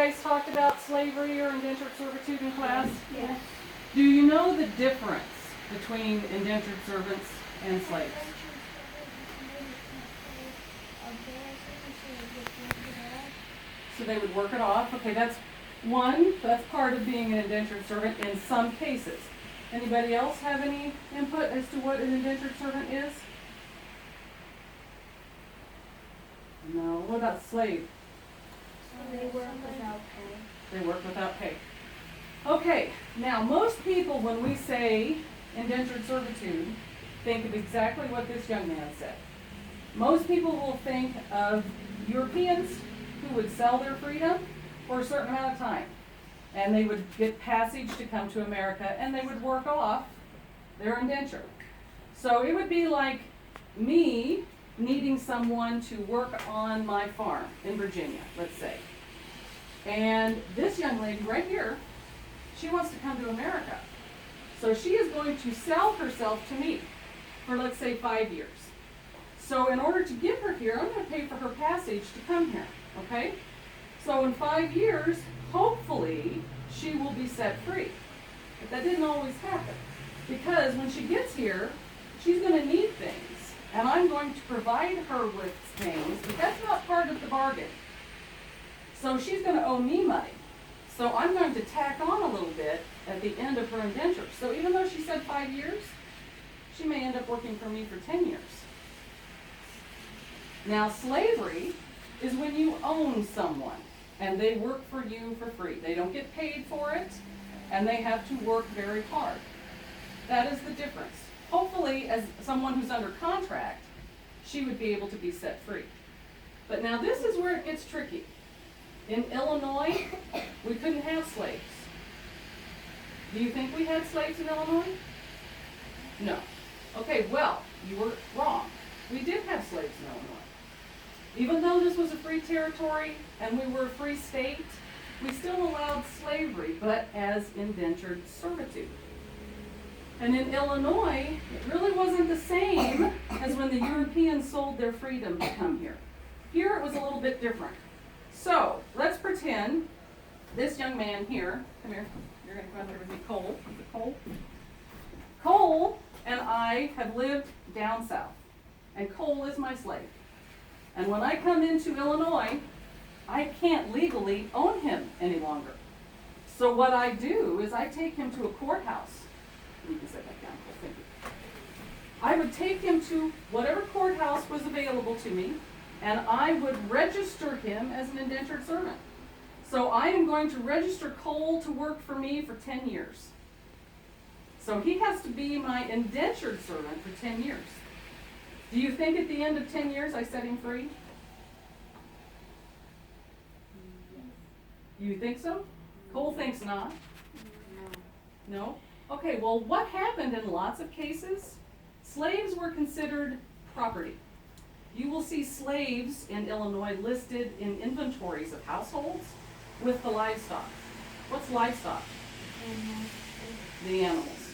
guys talked about slavery or indentured servitude in class? Yes. Do you know the difference between indentured servants and slaves? So they would work it off. Okay, that's part of being an indentured servant in some cases. Anybody else have any input as to what an indentured servant is? No. What about slave? They work without pay. They work without pay. Okay, now most people, when we say indentured servitude, think of exactly what this young man said. Most people will think of Europeans who would sell their freedom for a certain amount of time. And they would get passage to come to America, and they would work off their indenture. So it would be like me needing someone to work on my farm in Virginia, let's say. And this young lady right here, she wants to come to America. So she is going to sell herself to me for, let's say, 5 years. So in order to get her here, I'm going to pay for her passage to come here, okay? So in 5 years, hopefully, she will be set free. But that didn't always happen. Because when she gets here, she's going to need things. And I'm going to provide her with things, but that's not part of the bargain. So she's going to owe me money. So I'm going to tack on a little bit at the end of her indenture. So even though she said 5 years, she may end up working for me for 10 years. Now, slavery is when you own someone and they work for you for free. They don't get paid for it, and they have to work very hard. That is the difference. Hopefully, as someone who's under contract, she would be able to be set free. But now this is where it gets tricky. In Illinois, we couldn't have slaves. Do you think we had slaves in Illinois? No. Okay, well, you were wrong. We did have slaves in Illinois. Even though this was a free territory and we were a free state, we still allowed slavery, but as indentured servitude. And in Illinois, it really wasn't the same as when the Europeans sold their freedom to come here. Here it was a little bit different. So, let's pretend this young man here, come here, you're going to come over with me, Cole. Is it Cole? Cole and I have lived down south, and Cole is my slave. And when I come into Illinois, I can't legally own him any longer. So what I do is I take him to a courthouse. You can sit back down. Thank you. I would take him to whatever courthouse was available to me, and I would register him as an indentured servant. So I am going to register Cole to work for me for 10 years. So he has to be my indentured servant for 10 years. Do you think at the end of 10 years I set him free? You think so? Cole thinks not. No? Okay, well, what happened in lots of cases? Slaves were considered property. You will see slaves in Illinois listed in inventories of households with the livestock. What's livestock? The animals.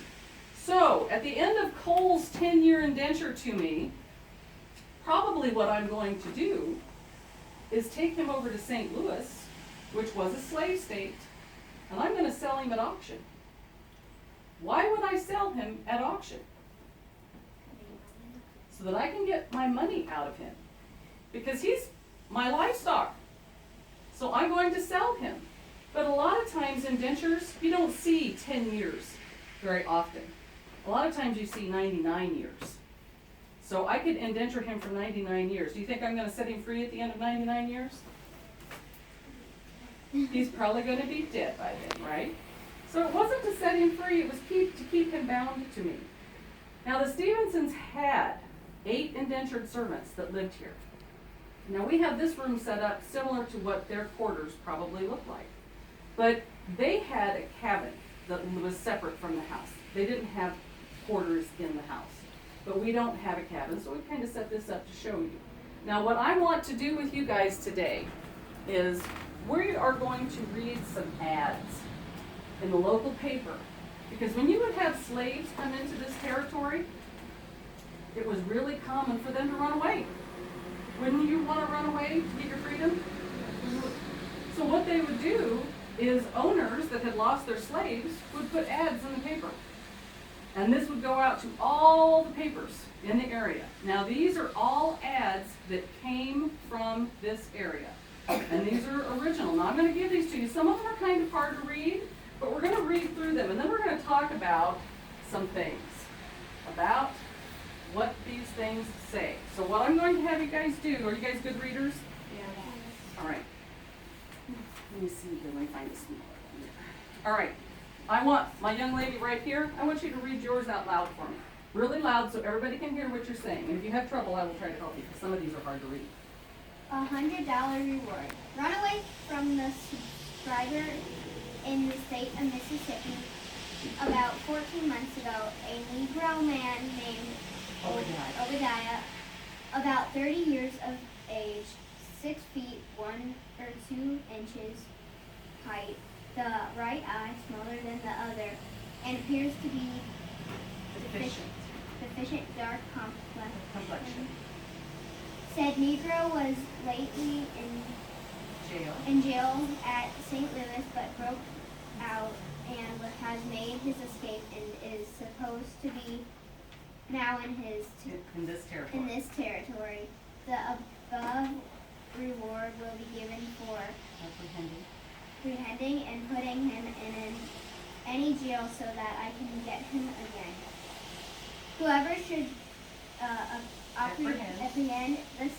So, at the end of Cole's 10-year indenture to me, probably what I'm going to do is take him over to St. Louis, which was a slave state, and I'm going to sell him at auction. Why would I sell him at auction? So that I can get my money out of him. Because he's my livestock. So I'm going to sell him. But a lot of times indentures, you don't see 10 years very often. A lot of times you see 99 years. So I could indenture him for 99 years. Do you think I'm going to set him free at the end of 99 years? He's probably going to be dead by then, right? So it wasn't to set him free, it was to keep him bound to me. Now the Stephensons had 8 indentured servants that lived here. Now we have this room set up similar to what their quarters probably looked like. But they had a cabin that was separate from the house. They didn't have quarters in the house. But we don't have a cabin, so we kind of set this up to show you. Now what I want to do with you guys today is we are going to read some ads in the local paper. Because when you would have slaves come into this territory, it was really common for them to run away. Wouldn't you want to run away to get your freedom? So what what they would do is owners that had lost their slaves would put ads in the paper. And this would go out to all the papers in the area. Now these are all ads that came from this area. And these are original. Now I'm going to give these to you. Some of them are kind of hard to read, but we're going to read through them. And then we're going to talk about some things. About what these things say. So what I'm going to have you guys do, are you guys good readers? Yeah. All right. Let me see, let me find a smaller one. All right. I want my young lady right here, I want you to read yours out loud for me. Really loud so everybody can hear what you're saying. And if you have trouble, I will try to help you because some of these are hard to read. $100 reward. Runaway from the subscriber in the state of Mississippi. About 14 months ago, a Negro man named Obadiah, about 30 years of age, 6 feet 1 or 2 inches height, the right eye smaller than the other, and appears to be deficient dark complexion. Said Negro was lately in jail at St. Louis, but broke out and has made his escape and is supposed to be now in this territory. The above reward will be given for apprehending and putting him in any jail so that I can get him again. Whoever should apprehend the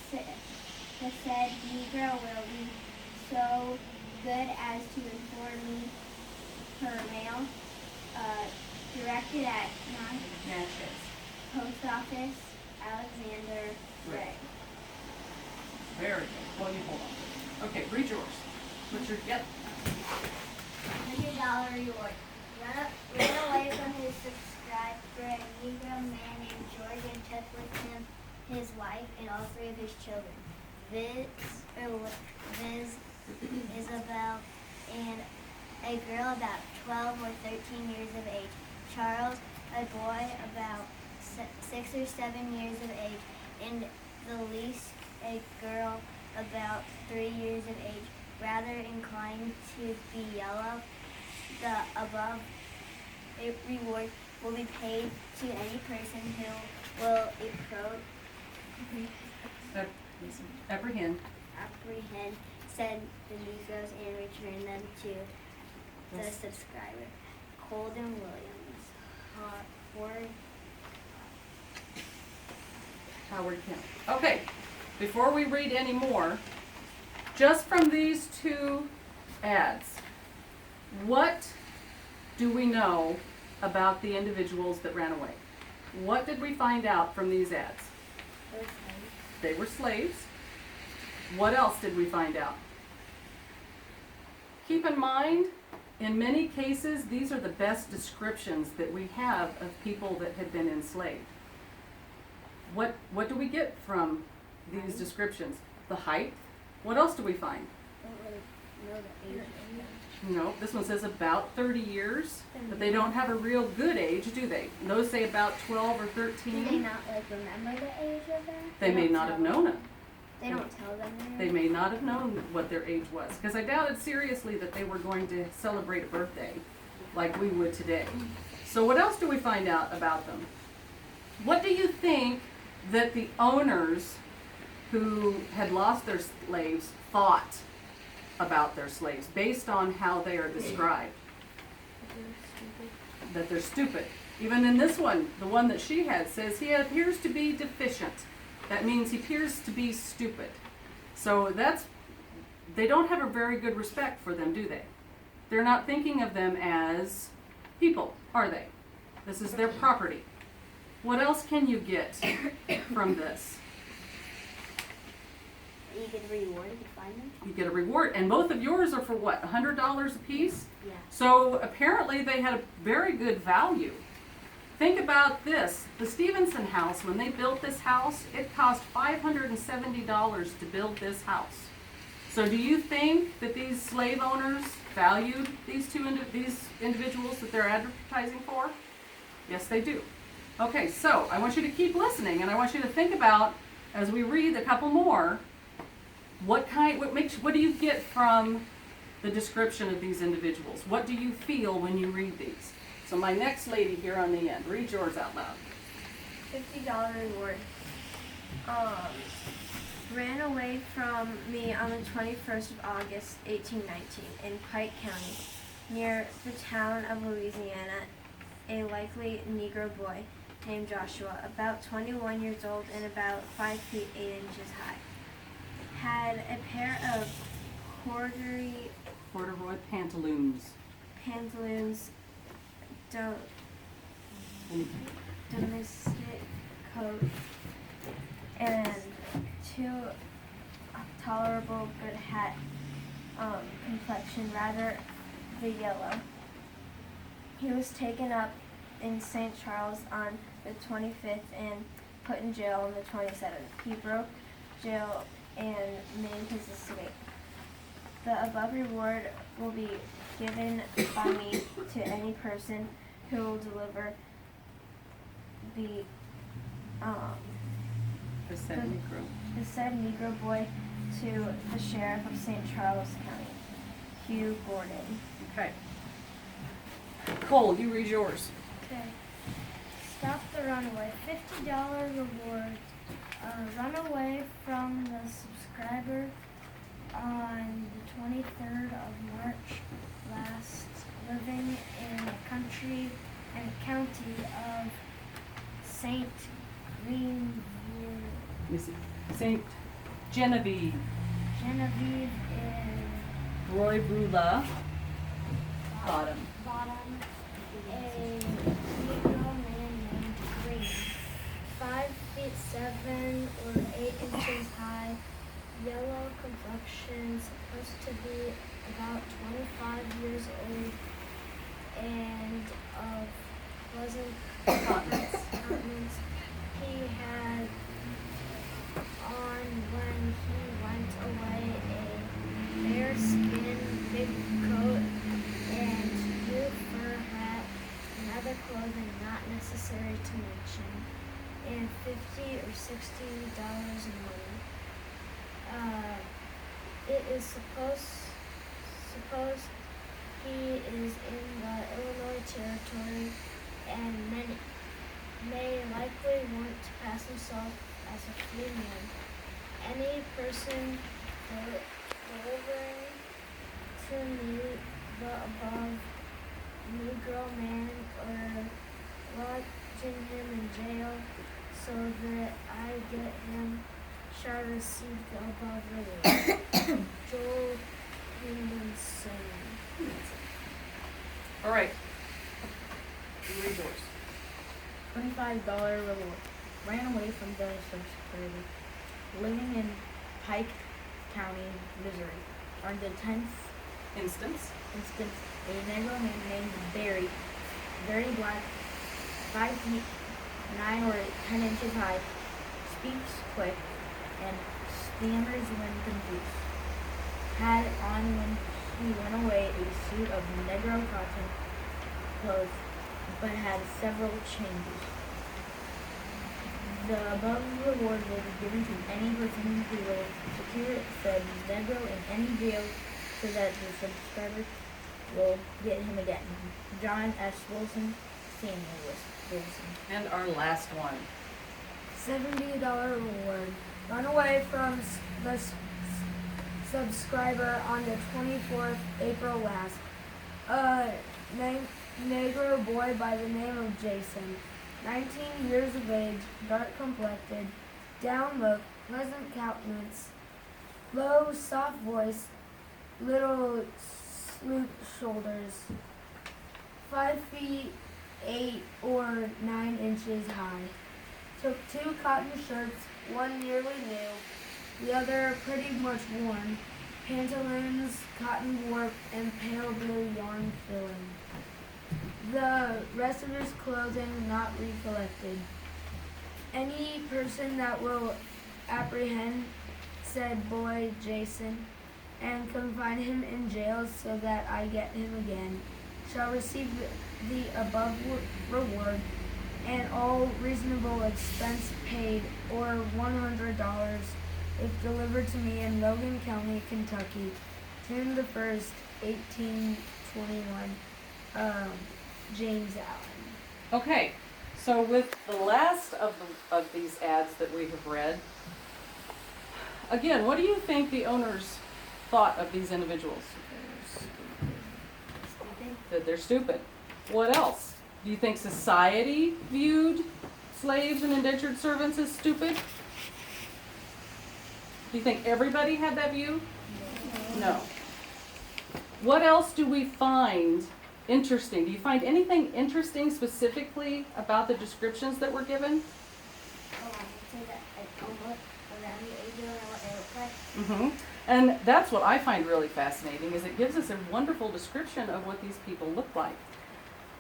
said Negro will be so good as to inform me per mail, directed at Natchez. Post Office, Alexander, Gregg. Very good. Well, you hold on. Okay, read yours. What's your, yep. $100 reward. Ran away from his subscriber, a Negro man named George, and took with him his wife and all 3 of his children. Viz, Isabel, and a girl about 12 or 13 years of age. Charles, a boy about 6 or 7 years of age, and the least a girl about 3 years of age, rather inclined to be yellow. The above reward will be paid to any person who will Apprehend said the Negroes and return them to the subscriber. Colden Williams, Howard County. Okay, before we read any more, just from these 2 ads, what do we know about the individuals that ran away? What did we find out from these ads? They were slaves. What else did we find out? Keep in mind, in many cases, these are the best descriptions that we have of people that had been enslaved. What do we get from these descriptions? The height. What else do we find? No, this one says about 30 years, but they don't have a real good age, do they? Those say about 12 or 13. Do they not remember the age of them? They may not have known it. They don't tell them. They may not have known what their age was, because I doubted seriously that they were going to celebrate a birthday like we would today. So what else do we find out about them? What do you think that the owners who had lost their slaves thought about their slaves based on how they are described? That they're stupid. Even in this one, the one that she had says he appears to be deficient. That means he appears to be stupid. So they don't have a very good respect for them, do they? They're not thinking of them as people, are they? This is their property. What else can you get from this? You get a reward if you find them. You get a reward, and both of yours are for what, $100 a piece? Yeah. So apparently they had a very good value. Think about this. The Stephenson house, when they built this house, it cost $570 to build this house. So do you think that these slave owners valued these individuals that they're advertising for? Yes, they do. Okay, so I want you to keep listening, and I want you to think about, as we read a couple more, what do you get from the description of these individuals. What do you feel when you read these? So my next lady here on the end, read yours out loud. $50 reward. Ran away from me on the 21st of August, 1819, in Pike County, near the town of Louisiana, a likely Negro boy named Joshua, about 21 years old and about 5 feet 8 inches high. Had a pair of corduroy pantaloons. Domestic coat, and 2 tolerable good hat, complexion, rather the yellow. He was taken up in St. Charles on the 25th and put in jail on the 27th. He broke jail and made his escape. The above reward will be given by me to any person who will deliver the said Negro boy to the sheriff of St. Charles County, Hugh Gordon. Okay. Cole, you read yours. Okay. Stop the runaway. $50 reward. Run away from the subscriber on the 23rd of March last, living in the country and county of St. St. Genevieve. Genevieve in Roy Brula. Bottom. A Negro man named Green, 5 feet 7 or 8 inches high, yellow complexion, supposed to be about 25 years old, and of pleasant countenance. He had on, when he went away, a bearskin big coat and blue fur hat and other clothing not necessary to mention, and $50 or $60 in money. It is supposed he is in the Illinois territory and may likely want to pass himself as a free man. Any person delivering to me the above Negro man or lodging him in jail so that I get him shall receive the above reward. Joel Higginson. All right. You read yours. $25 reward. Ran away from the subscriber, living in Pike County, Missouri. On the 10th Instance. a Negro man named Barry, very black, 5 feet 9 or 10 inches high, speaks quick, and stammers when confused. Had on when he went away a suit of Negro cotton clothes, but had several changes. The above reward will be given to any person who will secure the Negro in any jail so that the subscriber will get him again. John S. Wilson, Samuel Wilson. And our last one. $70 reward. Run away from the subscriber on the 24th April last. A Negro boy by the name of Jason, 19 years of age, dark complected, down look, pleasant countenance, low, soft voice, little sloop shoulders, 5 feet 8 or 9 inches high. Took 2 cotton shirts, one nearly new, the other pretty much worn, pantaloons, cotton warp, and pale blue yarn filling. The rest of his clothing not recollected. Any person that will apprehend said boy Jason and confine him in jail so that I get him again shall receive the above reward and all reasonable expense paid, or $100 if delivered to me in Logan County, Kentucky, 10 the 1st, 1821, James Allen. Okay, so with the last of these ads that we have read, again, what do you think the owners thought of these individuals? That they're stupid. What else? Do you think society viewed slaves and indentured servants as stupid? Do you think everybody had that view? No. What else do we find interesting? Do you find anything interesting specifically about the descriptions that were given? Oh, I would say that almost around the age and what they look like. Mm-hmm. And that's what I find really fascinating, is it gives us a wonderful description of what these people look like.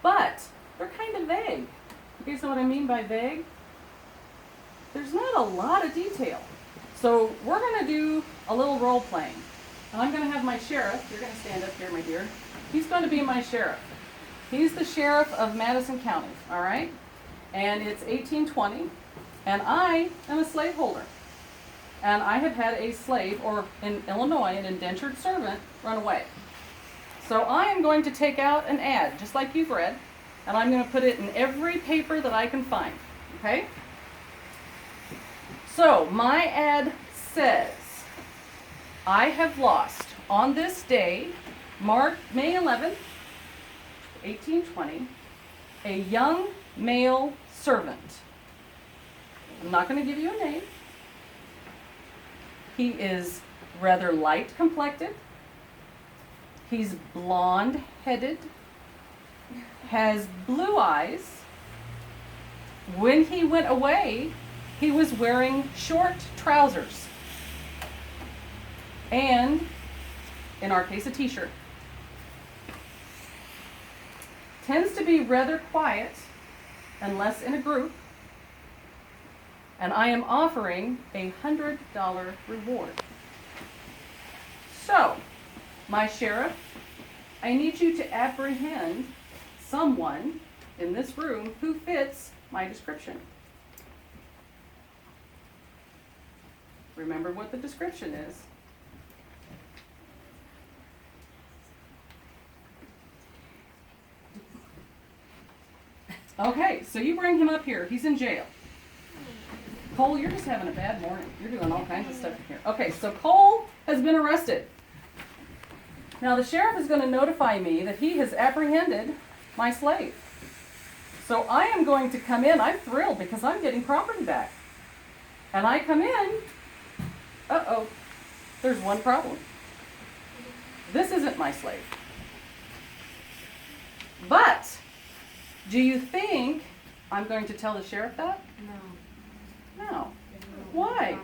But they're kind of vague. You guys know what I mean by vague? There's not a lot of detail. So we're going to do a little role playing. And I'm going to have my sheriff, you're going to stand up here, my dear. He's going to be my sheriff. He's the sheriff of Madison County, all right? And it's 1820, and I am a slaveholder. And I have had a slave, or in Illinois, an indentured servant, run away. So I am going to take out an ad, just like you've read, and I'm going to put it in every paper that I can find, okay? So my ad says, I have lost on this day, May 11th, 1820, a young male servant. I'm not going to give you a name. He is rather light complected. He's blonde-headed, has blue eyes. When he went away, he was wearing short trousers and, in our case, a t-shirt. Tends to be rather quiet unless in a group, and I am offering a $100 reward. So, my sheriff, I need you to apprehend someone in this room who fits my description. Remember what the description is. Okay, so you bring him up here. He's in jail. Cole, you're just having a bad morning. You're doing all kinds of stuff in here. Okay, so Cole has been arrested. Now the sheriff is going to notify me that he has apprehended my slave. So I am going to come in. I'm thrilled because I'm getting property back. And I come in. Uh-oh. There's one problem. This isn't my slave. But do you think I'm going to tell the sheriff that? No. Why?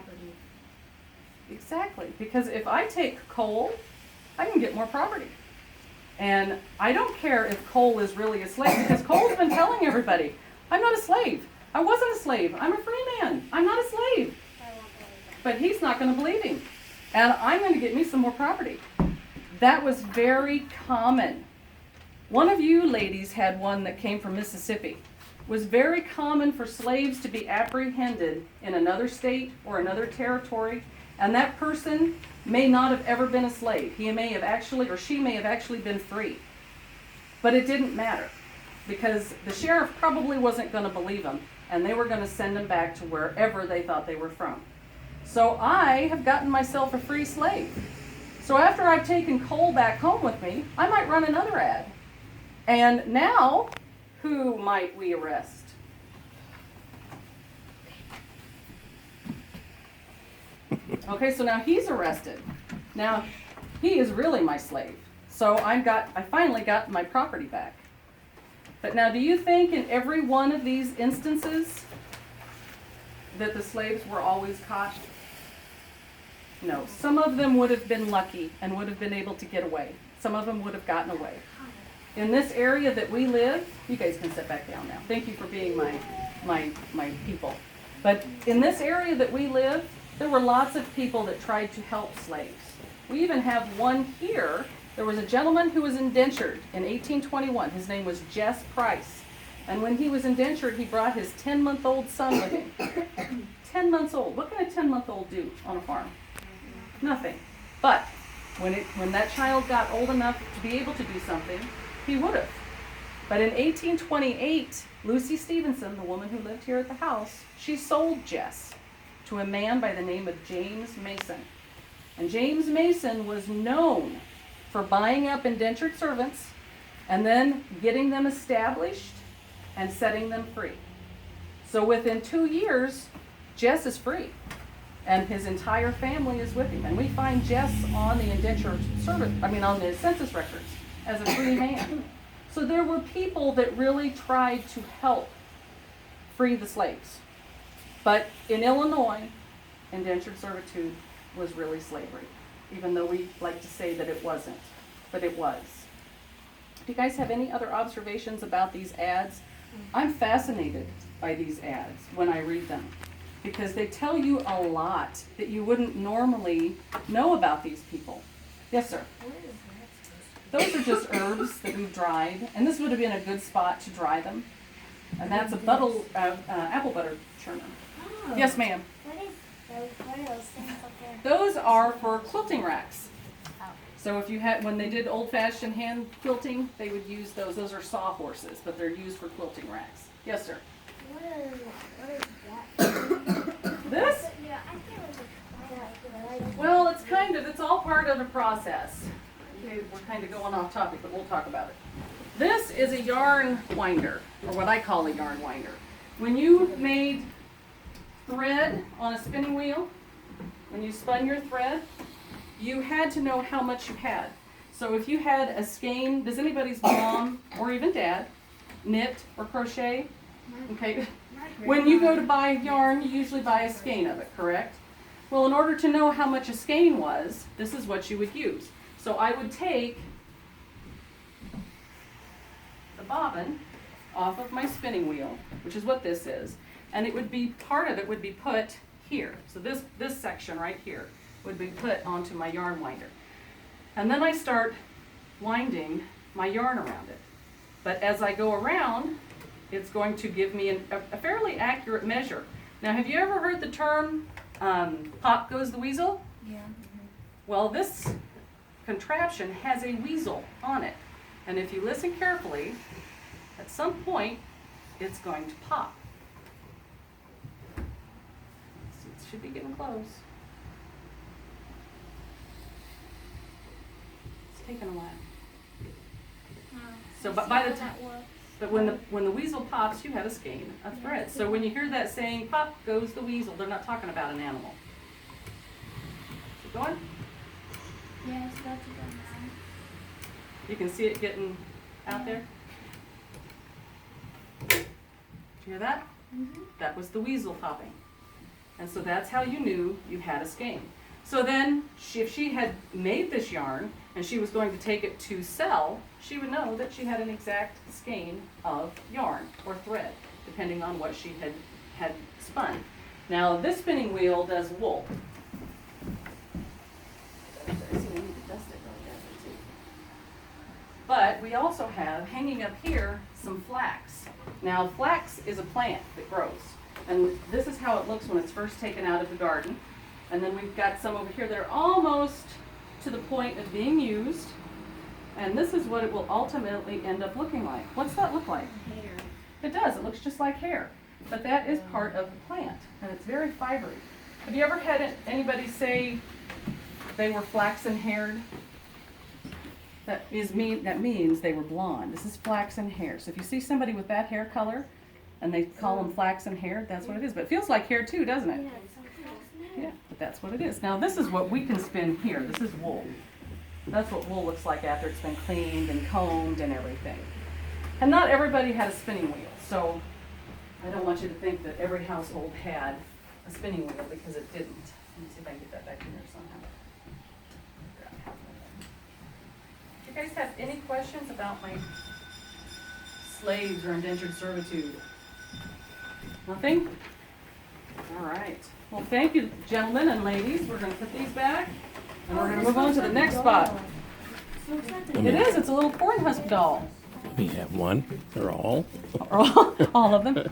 Exactly. Because if I take Cole, I can get more property. And I don't care if Cole is really a slave, because Cole's been telling everybody, I'm not a slave. I wasn't a slave. I'm a free man. I'm not a slave. But he's not going to believe him. And I'm going to get me some more property. That was very common. One of you ladies had one that came from Mississippi. It was very common for slaves to be apprehended in another state or another territory, and that person may not have ever been a slave. He may have actually, or she may have actually been free. But it didn't matter, because the sheriff probably wasn't going to believe him, and they were going to send him back to wherever they thought they were from. So I have gotten myself a free slave. So after I've taken Cole back home with me, I might run another ad. And now, who might we arrest? Okay, so now he's arrested. Now, he is really my slave. So I finally got my property back. But now, do you think in every one of these instances that the slaves were always caught? No. Some of them would have been lucky and would have been able to get away. Some of them would have gotten away. In this area that we live, you guys can sit back down now. Thank you for being my people. But in this area that we live, there were lots of people that tried to help slaves. We even have one here. There was a gentleman who was indentured in 1821. His name was Jess Price. And when he was indentured, he brought his 10-month-old son with him. 10 months old. What can a 10-month-old do on a farm? Nothing. But When that child got old enough to be able to do something, he would have. But in 1828, Lucy Stephenson, the woman who lived here at the house, she sold Jess to a man by the name of James Mason. And James Mason was known for buying up indentured servants and then getting them established and setting them free. So within 2 years, Jess is free, and his entire family is with him. And we find Jess on the on the census records as a free man. So there were people that really tried to help free the slaves. But in Illinois, indentured servitude was really slavery, even though we like to say that it wasn't, but it was. Do you guys have any other observations about these ads? I'm fascinated by these ads when I read them, because they tell you a lot that you wouldn't normally know about these people. Yes, sir? Those are just herbs that we've dried, and this would have been a good spot to dry them. And that's a apple butter churner. Oh. Yes, ma'am. What are those things up there? Those are for quilting racks. Oh. So if you when they did old-fashioned hand quilting, they would use those. Those are sawhorses, but they're used for quilting racks. Yes, sir. What is that? This? Yeah, I feel like Well, it's all part of the process. Okay, we're kind of going off topic, but we'll talk about it. This is a yarn winder, or what I call a yarn winder. When you made thread on a spinning wheel, when you spun your thread, you had to know how much you had. So if you had a skein, does anybody's mom or even dad knit or crochet? Okay. When you go to buy yarn, you usually buy a skein of it, correct? Well, in order to know how much a skein was, this is what you would use. So I would take the bobbin off of my spinning wheel, which is what this is, and it would be, part of it would be put here. So this section right here would be put onto my yarn winder. And then I start winding my yarn around it. But as I go around, it's going to give me a fairly accurate measure. Now, have you ever heard the term, pop goes the weasel? Yeah. Well, this contraption has a weasel on it. And if you listen carefully, at some point, it's going to pop. It should be getting close. It's taking a while. So by the time, but when the weasel pops, you have a skein of thread. So when you hear that saying, pop goes the weasel, they're not talking about an animal. Keep going. Yeah, it's about to go now. You can see it getting out there. Did you hear that? Mm-hmm. That was the weasel popping. And so that's how you knew you had a skein. So then, if she had made this yarn and she was going to take it to sell, she would know that she had an exact skein of yarn or thread, depending on what she had spun. Now, this spinning wheel does wool. But we also have, hanging up here, some flax. Now, flax is a plant that grows. And this is how it looks when it's first taken out of the garden. And then we've got some over here that are almost to the point of being used. And this is what it will ultimately end up looking like. What's that look like? Hair. It does. It looks just like hair. But that is part of the plant. And it's very fibery. Have you ever had anybody say they were flaxen-haired? That means they were blonde. This is flaxen hair. So if you see somebody with that hair color, and they call them flaxen hair, that's what it is. But it feels like hair too, doesn't it? Yeah, but that's what it is. Now this is what we can spin here. This is wool. That's what wool looks like after it's been cleaned and combed and everything. And not everybody had a spinning wheel, so I don't want you to think that every household had a spinning wheel, because it didn't. Let me see if I can get that back in there somehow. Do you guys have any questions about my slaves or indentured servitude? Nothing? All right. Well, thank you, gentlemen and ladies. We're going to put these back, and we're going to move on to the next spot. It is. It's a little corn husk doll. We have one, or all. All of them.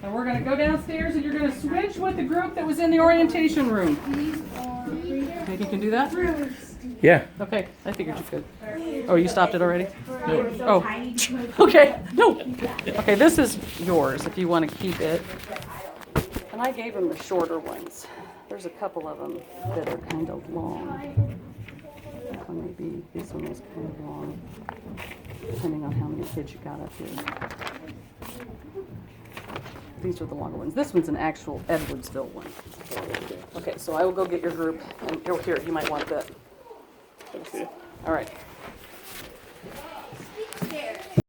And we're gonna go downstairs and you're gonna switch with the group that was in the orientation room. Think you can do that? Yeah. Okay, I figured you could. Oh, you stopped it already? Oh, okay, no. Okay, this is yours if you want to keep it. And I gave them the shorter ones. There's a couple of them that are kind of long. That one may be, this one is kind of long, depending on how many kids you got up here. These are the longer ones. This one's an actual Edwardsville one. Okay, so I will go get your group, and here, you might want that. All right.